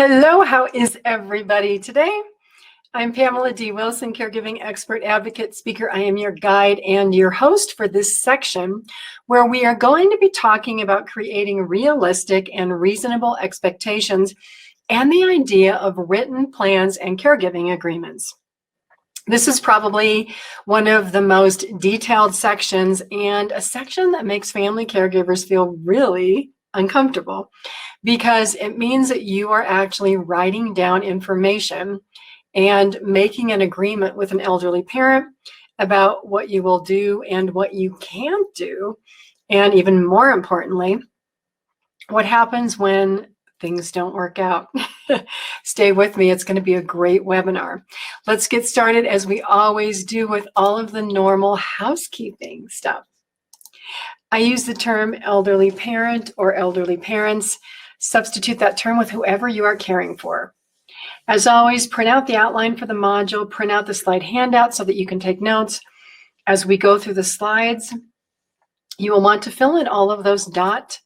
Hello, how is everybody today? I'm Pamela D Wilson, caregiving expert, advocate, speaker. I am your guide and your host for this section where we are going to be talking about creating realistic and reasonable expectations and the idea of written plans and caregiving agreements. This is probably one of the most detailed sections and a section that makes family caregivers feel really uncomfortable because it means that you are actually writing down information and making an agreement with an elderly parent about what you will do and what you can't do. And even more importantly, what happens when things don't work out. Stay with me. It's going to be a great webinar. Let's get started as we always do with all of the normal housekeeping stuff. I use the term elderly parent or elderly parents. Substitute that term with whoever you are caring for. As always, print out the outline for the module, print out the slide handout so that you can take notes. As we go through the slides, you will want to fill in all of those dots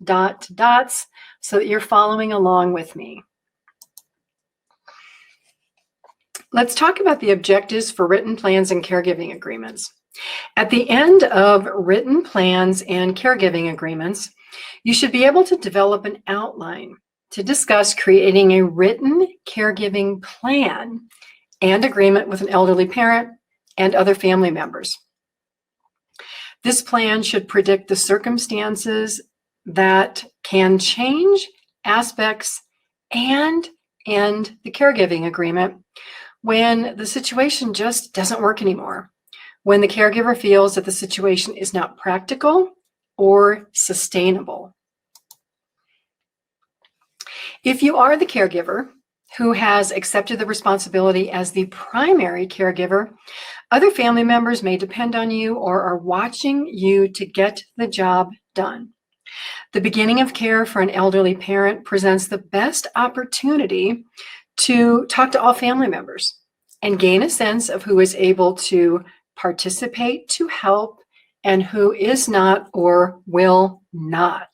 so that you're following along with me. Let's talk about the objectives for written plans and caregiving agreements. At the end of written plans and caregiving agreements, you should be able to develop an outline to discuss creating a written caregiving plan and agreement with an elderly parent and other family members. This plan should predict the circumstances that can change aspects and end the caregiving agreement when the situation just doesn't work anymore, when the caregiver feels that the situation is not practical or sustainable. If you are the caregiver who has accepted the responsibility as the primary caregiver, other family members may depend on you or are watching you to get the job done. The beginning of care for an elderly parent presents the best opportunity to talk to all family members and gain a sense of who is able to participate to help and who is not or will not.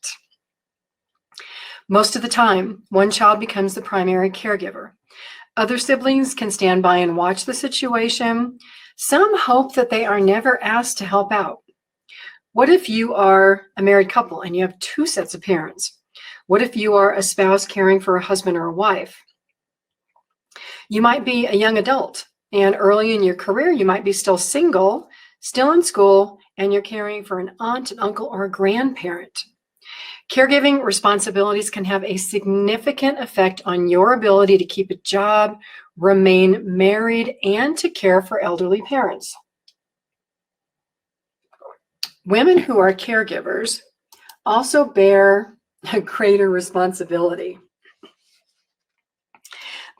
Most of the time, one child becomes the primary caregiver. Other siblings can stand by and watch the situation. Some hope that they are never asked to help out. What if you are a married couple and you have two sets of parents? What if you are a spouse caring for a husband or a wife? You might be a young adult, and early in your career, you might be still single, still in school, and you're caring for an aunt, an uncle, or a grandparent. Caregiving responsibilities can have a significant effect on your ability to keep a job, remain married, and to care for elderly parents. Women who are caregivers also bear a greater responsibility.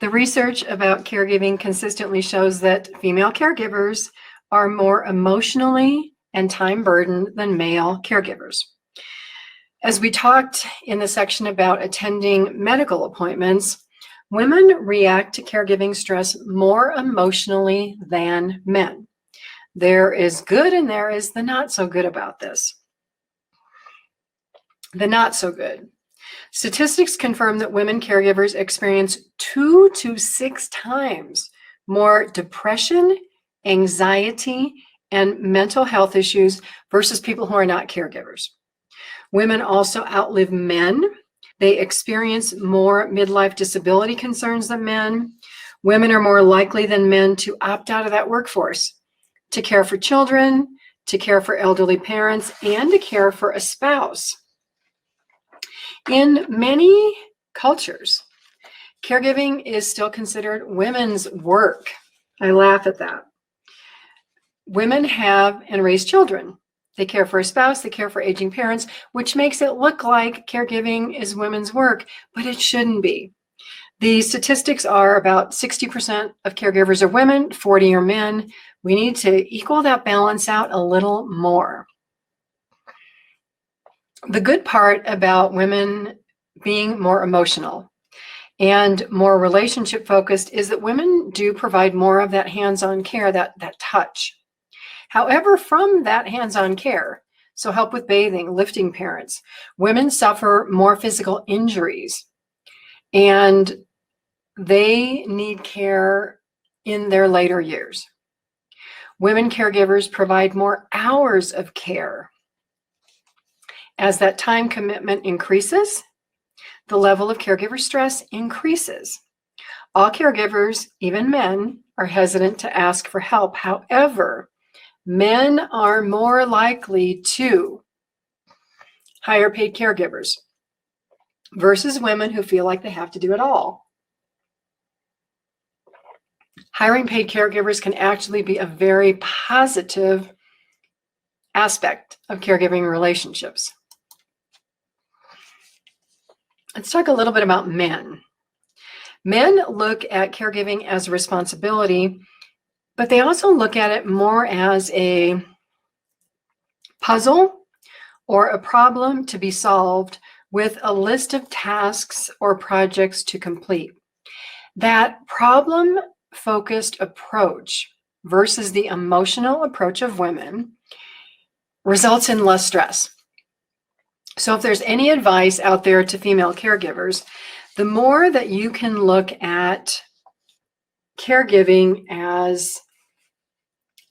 The research about caregiving consistently shows that female caregivers are more emotionally and time burdened than male caregivers. As we talked in the section about attending medical appointments, women react to caregiving stress more emotionally than men. There is good and there is the not so good about this. The not so good. Statistics confirm that women caregivers experience 2 to 6 times more depression, anxiety, and mental health issues versus people who are not caregivers. Women also outlive men. They experience more midlife disability concerns than men. Women are more likely than men to opt out of that workforce, to care for children, to care for elderly parents, and to care for a spouse. In many cultures, caregiving is still considered women's work. I laugh at that. Women have and raise children. They care for a spouse, they care for aging parents, which makes it look like caregiving is women's work, but it shouldn't be. The statistics are about 60% of caregivers are women, 40% are men. We need to equal that balance out a little more. The good part about women being more emotional and more relationship focused is that women do provide more of that hands-on care, that touch. However, from that hands-on care, so help with bathing, lifting parents, women suffer more physical injuries. And they need care in their later years. Women caregivers provide more hours of care. As that time commitment increases, the level of caregiver stress increases. All caregivers, even men, are hesitant to ask for help. However, men are more likely to hire paid caregivers versus women who feel like they have to do it all. Hiring paid caregivers can actually be a very positive aspect of caregiving relationships. Let's talk a little bit about men. Men look at caregiving as a responsibility, but they also look at it more as a puzzle or a problem to be solved with a list of tasks or projects to complete. That problem-focused approach versus the emotional approach of women results in less stress. So if there's any advice out there to female caregivers, the more that you can look at caregiving as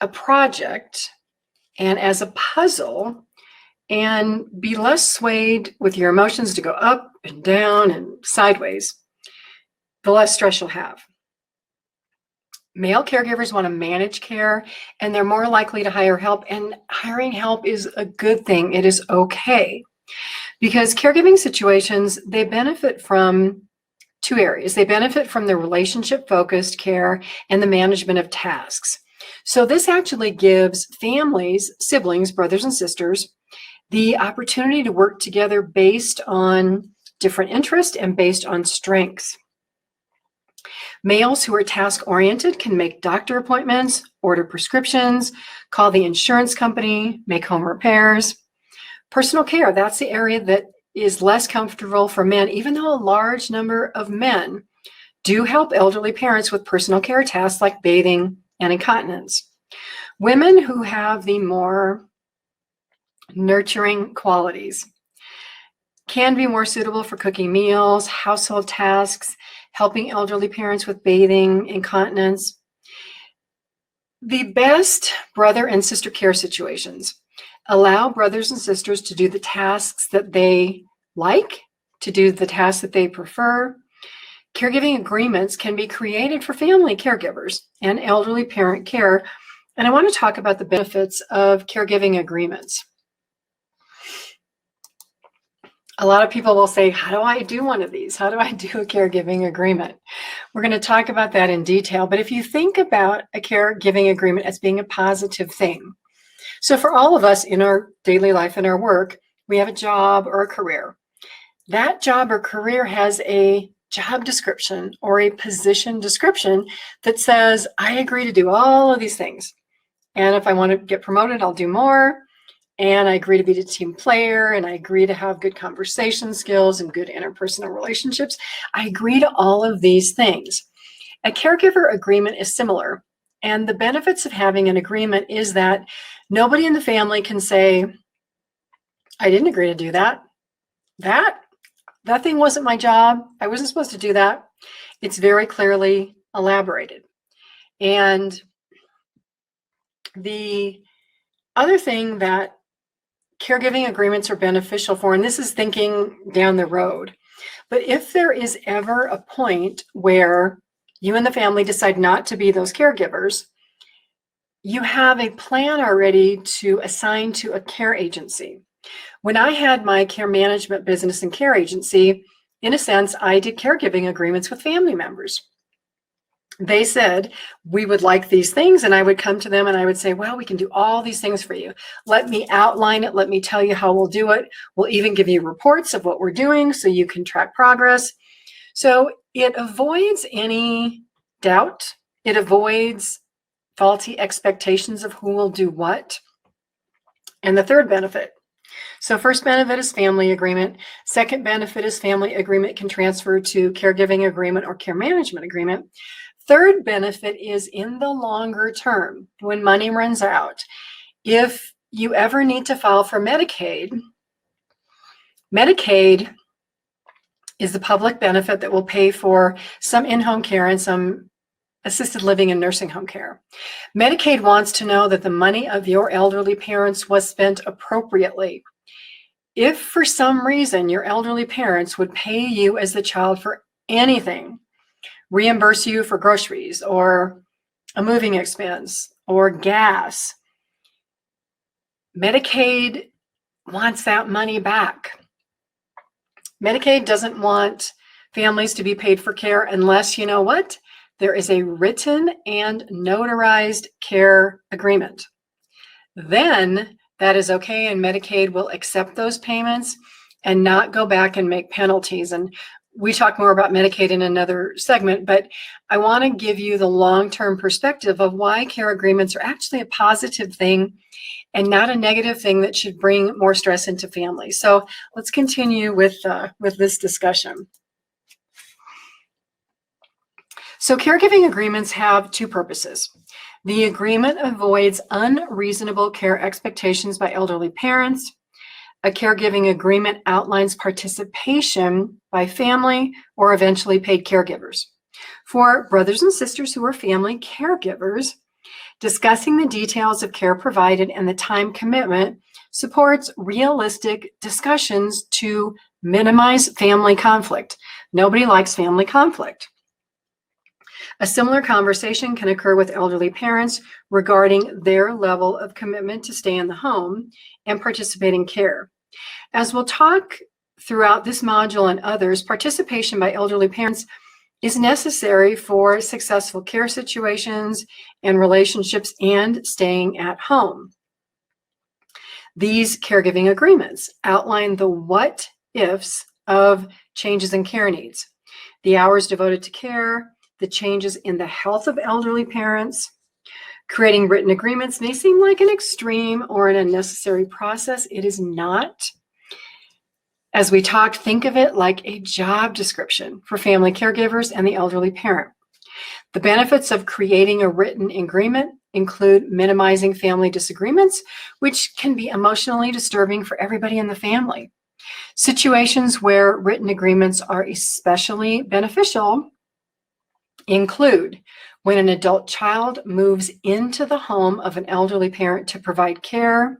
a project and as a puzzle and be less swayed with your emotions to go up and down and sideways, the less stress you'll have. Male caregivers want to manage care, and they're more likely to hire help, and hiring help is a good thing. It is okay. Because caregiving situations, they benefit from two areas. They benefit from the relationship-focused care and the management of tasks. So this actually gives families, siblings, brothers and sisters, the opportunity to work together based on different interests and based on strengths. Males who are task-oriented can make doctor appointments, order prescriptions, call the insurance company, make home repairs. Personal care, that's the area that is less comfortable for men, even though a large number of men do help elderly parents with personal care tasks like bathing and incontinence. Women who have the more nurturing qualities can be more suitable for cooking meals, household tasks, helping elderly parents with bathing, incontinence. The best brother and sister care situations allow brothers and sisters to do the tasks that they like, to do the tasks that they prefer. Caregiving agreements can be created for family caregivers and elderly parent care. And I want to talk about the benefits of caregiving agreements. A lot of people will say, how do I do one of these? How do I do a caregiving agreement? We're going to talk about that in detail. But if you think about a caregiving agreement as being a positive thing, so for all of us in our daily life and our work, we have a job or a career. That job or career has a job description or a position description that says, I agree to do all of these things. And if I want to get promoted, I'll do more. And I agree to be a team player, and I agree to have good conversation skills and good interpersonal relationships. I agree to all of these things. A caregiver agreement is similar. And the benefits of having an agreement is that nobody in the family can say, I didn't agree to do that. That thing wasn't my job. I wasn't supposed to do that. It's very clearly elaborated. And the other thing that caregiving agreements are beneficial for, and this is thinking down the road, but if there is ever a point where you and the family decide not to be those caregivers, you have a plan already to assign to a care agency. When I had my care management business and care agency, in a sense, I did caregiving agreements with family members. They said, we would like these things, and I would come to them and I would say, well, we can do all these things for you. Let me outline it. Let me tell you how we'll do it. We'll even give you reports of what we're doing so you can track progress. So it avoids any doubt. It avoids faulty expectations of who will do what. And the third benefit. So first benefit is family agreement. Second benefit is family agreement can transfer to caregiving agreement or care management agreement. Third benefit is in the longer term, when money runs out. If you ever need to file for Medicaid, Medicaid is the public benefit that will pay for some in-home care and some assisted living and nursing home care. Medicaid wants to know that the money of your elderly parents was spent appropriately. If for some reason your elderly parents would pay you as the child for anything, reimburse you for groceries or a moving expense or gas, Medicaid wants that money back. Medicaid doesn't want families to be paid for care unless, you know what? There is a written and notarized care agreement. Then that is okay, and Medicaid will accept those payments and not go back and make penalties. And we talk more about Medicaid in another segment, but I want to give you the long-term perspective of why care agreements are actually a positive thing and not a negative thing that should bring more stress into families. So let's continue with this discussion. So caregiving agreements have two purposes. The agreement avoids unreasonable care expectations by elderly parents. A caregiving agreement outlines participation by family or eventually paid caregivers. For brothers and sisters who are family caregivers, discussing the details of care provided and the time commitment supports realistic discussions to minimize family conflict. Nobody likes family conflict. A similar conversation can occur with elderly parents regarding their level of commitment to stay in the home and participate in care. As we'll talk throughout this module and others, participation by elderly parents is necessary for successful care situations and relationships and staying at home. These caregiving agreements outline the what-ifs of changes in care needs, the hours devoted to care, the changes in the health of elderly parents. Creating written agreements may seem like an extreme or an unnecessary process. It is not. As we talked, think of it like a job description for family caregivers and the elderly parent. The benefits of creating a written agreement include minimizing family disagreements, which can be emotionally disturbing for everybody in the family. Situations where written agreements are especially beneficial include when an adult child moves into the home of an elderly parent to provide care,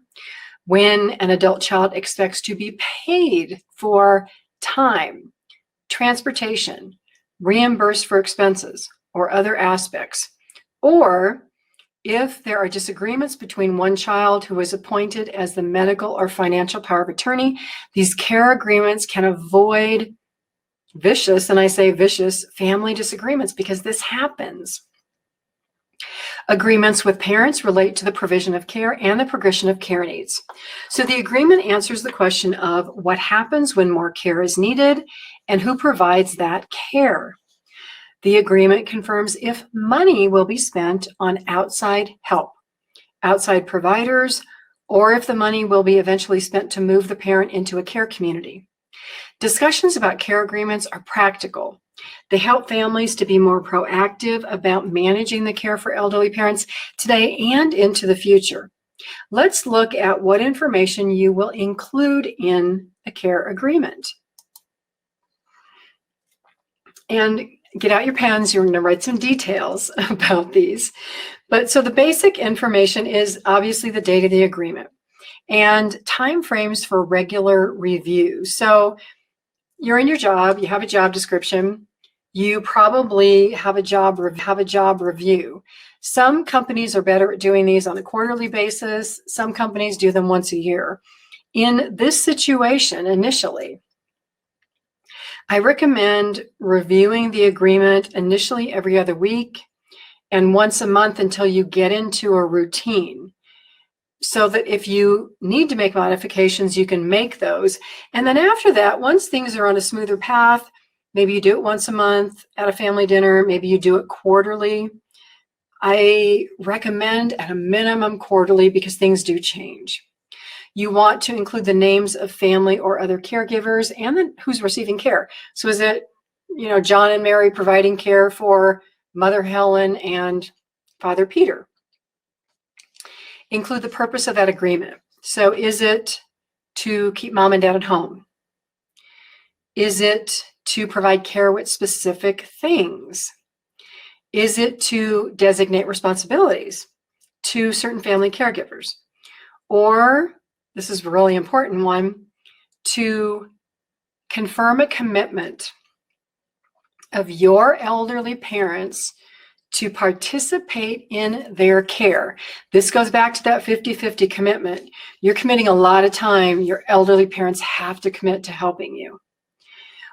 when an adult child expects to be paid for time, transportation, reimbursed for expenses, or other aspects, or if there are disagreements between one child who is appointed as the medical or financial power of attorney. These care agreements can avoid vicious, and I say vicious, family disagreements because this happens. Agreements with parents relate to the provision of care and the progression of care needs. So the agreement answers the question of what happens when more care is needed and who provides that care. The agreement confirms if money will be spent on outside help, outside providers, or if the money will be eventually spent to move the parent into a care community. Discussions about care agreements are practical. They help families to be more proactive about managing the care for elderly parents today and into the future. Let's look at what information you will include in a care agreement. And get out your pens, you're going to write some details about these. But so the basic information is obviously the date of the agreement and timeframes for regular review. So you're in your job, you have a job description, you probably have a job review. Some companies are better at doing these on a quarterly basis. Some companies do them once a year. In this situation, initially, I recommend reviewing the agreement initially every other week and once a month until you get into a routine, so that if you need to make modifications, you can make those. And then after that, once things are on a smoother path, maybe you do it once a month at a family dinner, maybe you do it quarterly. I recommend at a minimum quarterly because things do change. You want to include the names of family or other caregivers and then who's receiving care. So is it, John and Mary providing care for Mother Helen and Father Peter? Include the purpose of that agreement. So is it to keep mom and dad at home? Is it to provide care with specific things? Is it to designate responsibilities to certain family caregivers? Or, this is a really important one, to confirm a commitment of your elderly parents to participate in their care. This goes back to that 50-50 commitment. You're committing a lot of time. Your elderly parents have to commit to helping you.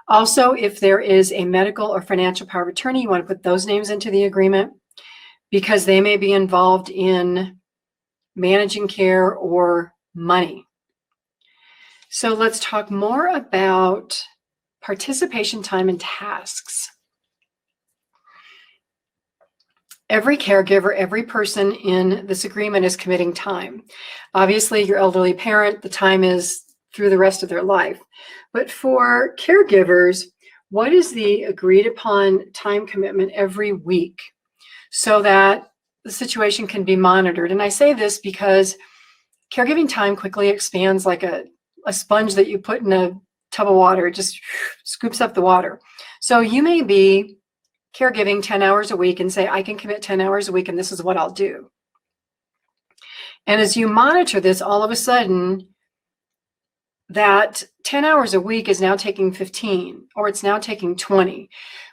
Also, if there is a medical or financial power of attorney, you want to put those names into the agreement because they may be involved in managing care or money. So let's talk more about participation time and tasks. Every caregiver, every person in this agreement is committing time. Obviously, your elderly parent, the time is through the rest of their life. But for caregivers, what is the agreed upon time commitment every week so that the situation can be monitored? And I say this because caregiving time quickly expands like a sponge that you put in a tub of water. It just scoops up the water. So you may be caregiving 10 hours a week and say, I can commit 10 hours a week and this is what I'll do. And as you monitor this, all of a sudden, that 10 hours a week is now taking 15 or it's now taking 20,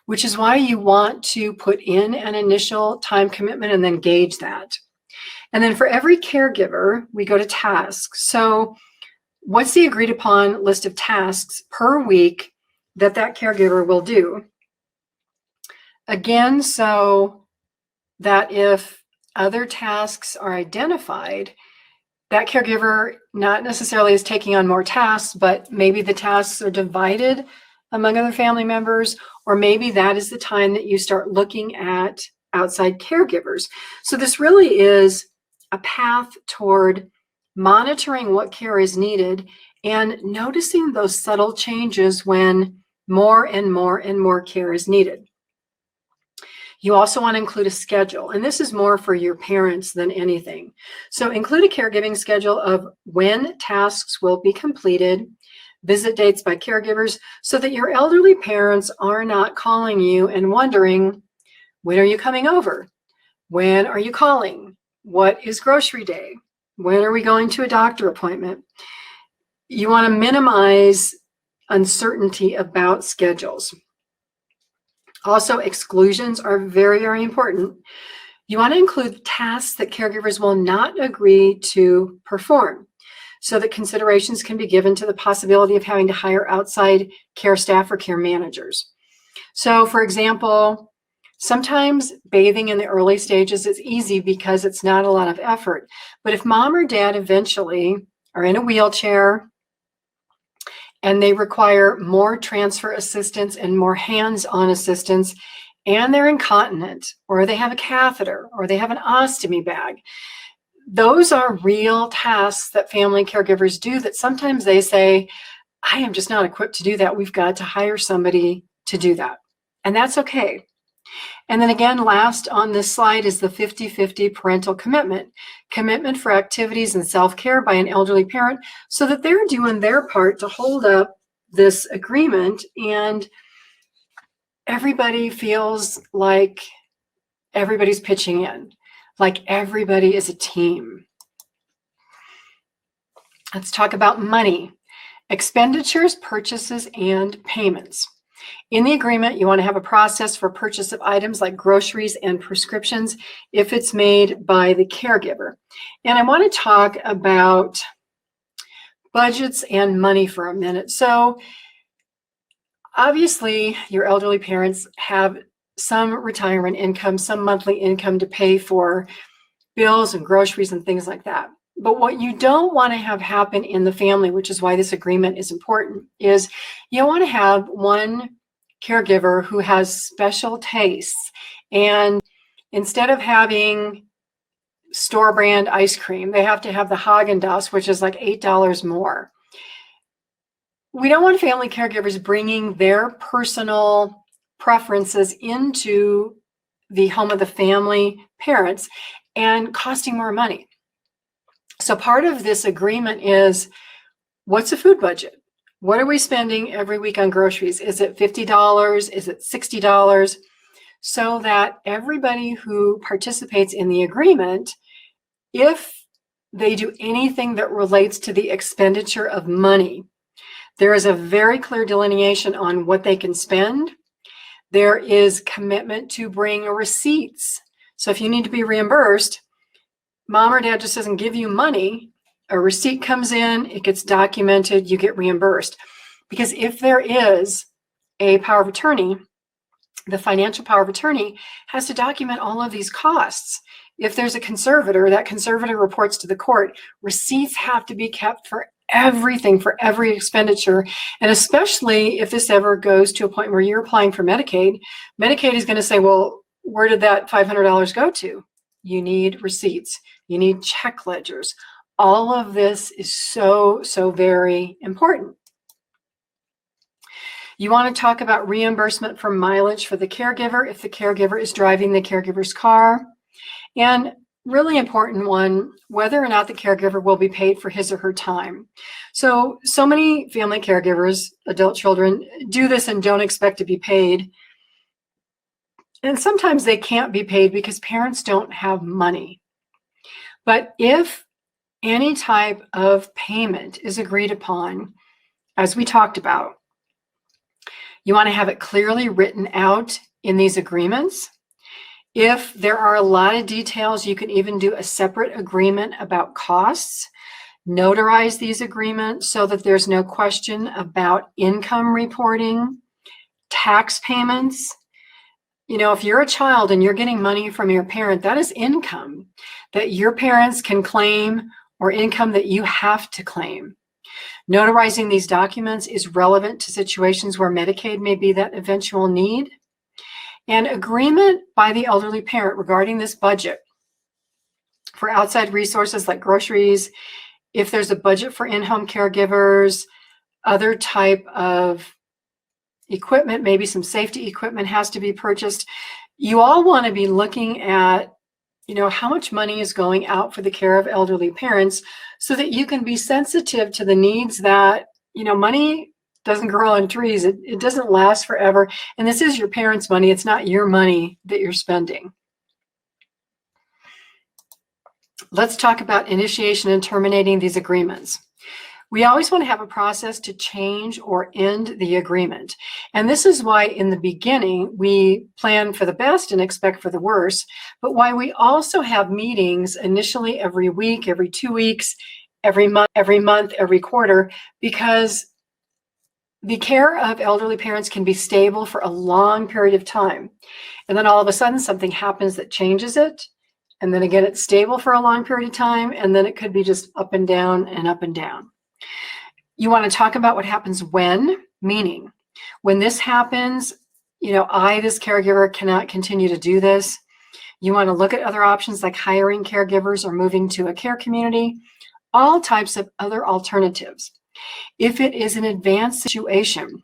which is why you want to put in an initial time commitment and then gauge that. And then for every caregiver, we go to tasks. So what's the agreed upon list of tasks per week that caregiver will do? Again, so that if other tasks are identified, that caregiver not necessarily is taking on more tasks, but maybe the tasks are divided among other family members, or maybe that is the time that you start looking at outside caregivers. So this really is a path toward monitoring what care is needed and noticing those subtle changes when more and more and more care is needed. You also want to include a schedule, and this is more for your parents than anything. So include a caregiving schedule of when tasks will be completed, visit dates by caregivers, so that your elderly parents are not calling you and wondering, when are you coming over? When are you calling? What is grocery day? When are we going to a doctor appointment? You want to minimize uncertainty about schedules. Also, exclusions are very, very important. You want to include tasks that caregivers will not agree to perform so that considerations can be given to the possibility of having to hire outside care staff or care managers. So, for example, sometimes bathing in the early stages is easy because it's not a lot of effort. But if mom or dad eventually are in a wheelchair and they require more transfer assistance and more hands-on assistance, and they're incontinent, or they have a catheter, or they have an ostomy bag, those are real tasks that family caregivers do that sometimes they say, I am just not equipped to do that. We've got to hire somebody to do that. And that's okay. And then again, last on this slide is the 50-50 parental commitment. Commitment for activities and self-care by an elderly parent so that they're doing their part to hold up this agreement and everybody feels like everybody's pitching in, like everybody is a team. Let's talk about money. Expenditures, purchases, and payments. In the agreement, you want to have a process for purchase of items like groceries and prescriptions if it's made by the caregiver. And I want to talk about budgets and money for a minute. So obviously, your elderly parents have some retirement income, some monthly income to pay for bills and groceries and things like that. But what you don't want to have happen in the family, which is why this agreement is important, is you want to have one caregiver who has special tastes. And instead of having store brand ice cream, they have to have the Haagen-Dazs, which is like $8 more. We don't want family caregivers bringing their personal preferences into the home of the family parents and costing more money. So part of this agreement is, what's a food budget? What are we spending every week on groceries? Is it $50? Is it $60? So that everybody who participates in the agreement, if they do anything that relates to the expenditure of money, there is a very clear delineation on what they can spend. There is commitment to bring receipts. So if you need to be reimbursed, mom or dad just doesn't give you money. A receipt comes in, it gets documented, you get reimbursed. Because if there is a power of attorney, the financial power of attorney has to document all of these costs. If there's a conservator, that conservator reports to the court. Receipts have to be kept for everything, for every expenditure. And especially if this ever goes to a point where you're applying for Medicaid, Medicaid is going to say, well, where did that $500 go to? You need receipts. You need check ledgers. All of this is so very important. You want to talk about reimbursement for mileage for the caregiver if the caregiver is driving the caregiver's car. And really important one, whether or not the caregiver will be paid for his or her time. So many family caregivers, adult children, do this and don't expect to be paid. And sometimes they can't be paid because parents don't have money. But if any type of payment is agreed upon, as we talked about, you want to have it clearly written out in these agreements. If there are a lot of details, you can even do a separate agreement about costs. Notarize these agreements so that there's no question about income reporting, tax payments. You know, if you're a child and you're getting money from your parent, that is income that your parents can claim or income that you have to claim. Notarizing these documents is relevant to situations where Medicaid may be that eventual need. And agreement by the elderly parent regarding this budget for outside resources like groceries, if there's a budget for in-home caregivers, other type of equipment, maybe some safety equipment has to be purchased. You all want to be looking at, you know, how much money is going out for the care of elderly parents so that you can be sensitive to the needs that, you know, money doesn't grow on trees. It doesn't last forever. And this is your parents' money. It's not your money that you're spending. Let's talk about initiation and terminating these agreements. We always want to have a process to change or end the agreement. And this is why in the beginning, we plan for the best and expect for the worst, but why we also have meetings initially every week, every 2 weeks, every month, every quarter, because the care of elderly parents can be stable for a long period of time. And then all of a sudden something happens that changes it. And then again, it's stable for a long period of time. And then it could be just up and down and up and down. You want to talk about what happens when, meaning when this happens, you know, this caregiver cannot continue to do this. You want to look at other options like hiring caregivers or moving to a care community, all types of other alternatives. If it is an advanced situation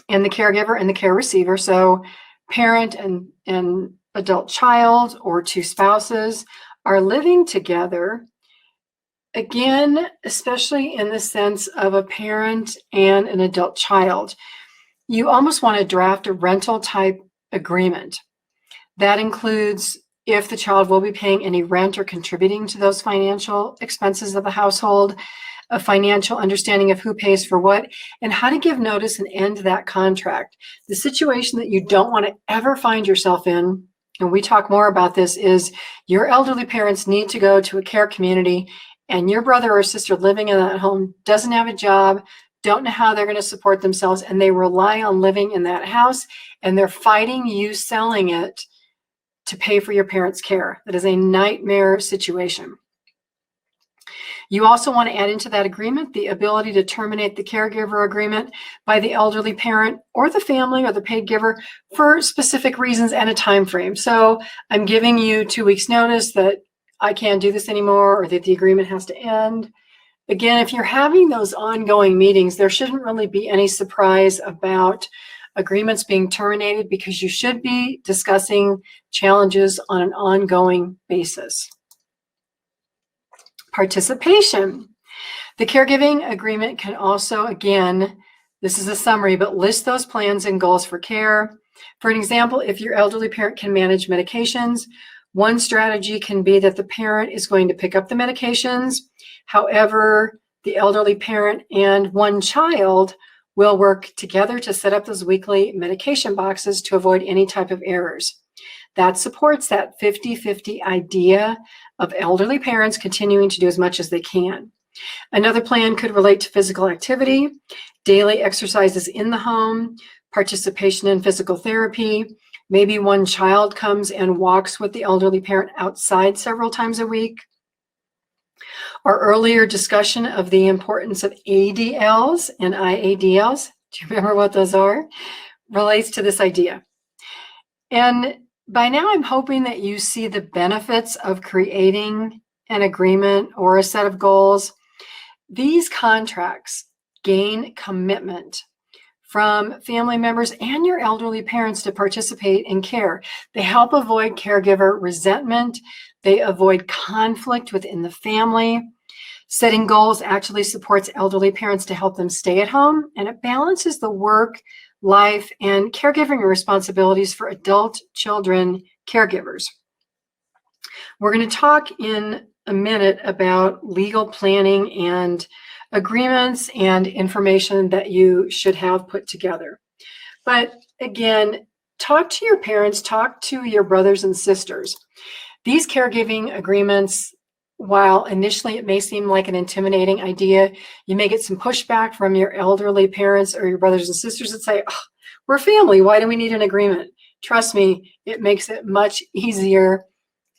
and the caregiver and the care receiver, so parent and adult child or two spouses are living together, again, especially in the sense of a parent and an adult child, you almost want to draft a rental type agreement. That includes if the child will be paying any rent or contributing to those financial expenses of the household, a financial understanding of who pays for what, and how to give notice and end that contract. The situation that you don't want to ever find yourself in, and we talk more about this, is your elderly parents need to go to a care community and your brother or sister living in that home doesn't have a job, don't know how they're going to support themselves, and they rely on living in that house, and they're fighting you selling it to pay for your parents' care. That is a nightmare situation. You also want to add into that agreement the ability to terminate the caregiver agreement by the elderly parent or the family or the paid giver for specific reasons and a time frame. So I'm giving you 2 weeks notice that I can't do this anymore or that the agreement has to end. Again, if you're having those ongoing meetings, there shouldn't really be any surprise about agreements being terminated because you should be discussing challenges on an ongoing basis. Participation. The caregiving agreement can also, again, this is a summary, but list those plans and goals for care. For an example, if your elderly parent can manage medications, one strategy can be that the parent is going to pick up the medications. However, the elderly parent and one child will work together to set up those weekly medication boxes to avoid any type of errors. That supports that 50-50 idea of elderly parents continuing to do as much as they can. Another plan could relate to physical activity, daily exercises in the home, participation in physical therapy. Maybe one child comes and walks with the elderly parent outside several times a week. Our earlier discussion of the importance of ADLs and IADLs, do you remember what those are? Relates to this idea. And by now, I'm hoping that you see the benefits of creating an agreement or a set of goals. These contracts gain commitment from family members and your elderly parents to participate in care. They help avoid caregiver resentment. They avoid conflict within the family. Setting goals actually supports elderly parents to help them stay at home, and it balances the work, life, and caregiving responsibilities for adult children caregivers. We're going to talk in a minute about legal planning and agreements and information that you should have put together. But again, talk to your parents, talk to your brothers and sisters. These caregiving agreements, while initially it may seem like an intimidating idea, you may get some pushback from your elderly parents or your brothers and sisters that say, oh, we're family, why do we need an agreement? Trust me, it makes it much easier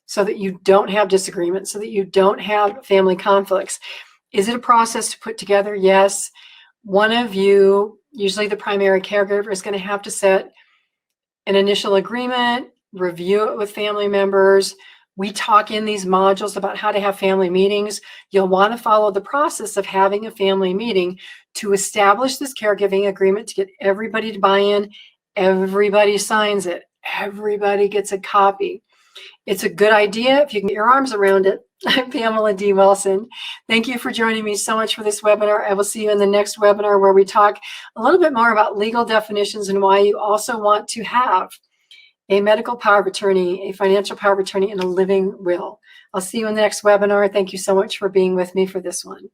so that you don't have disagreements, so that you don't have family conflicts. Is it a process to put together? Yes. One of you, usually the primary caregiver, is going to have to set an initial agreement, review it with family members. We talk in these modules about how to have family meetings. You'll want to follow the process of having a family meeting to establish this caregiving agreement, to get everybody to buy in. Everybody signs it. Everybody gets a copy. It's a good idea if you can get your arms around it. I'm Pamela D Wilson. Thank you for joining me so much for this webinar. I will see you in the next webinar where we talk a little bit more about legal definitions and why you also want to have a medical power of attorney, a financial power of attorney, and a living will. I'll see you in the next webinar. Thank you so much for being with me for this one.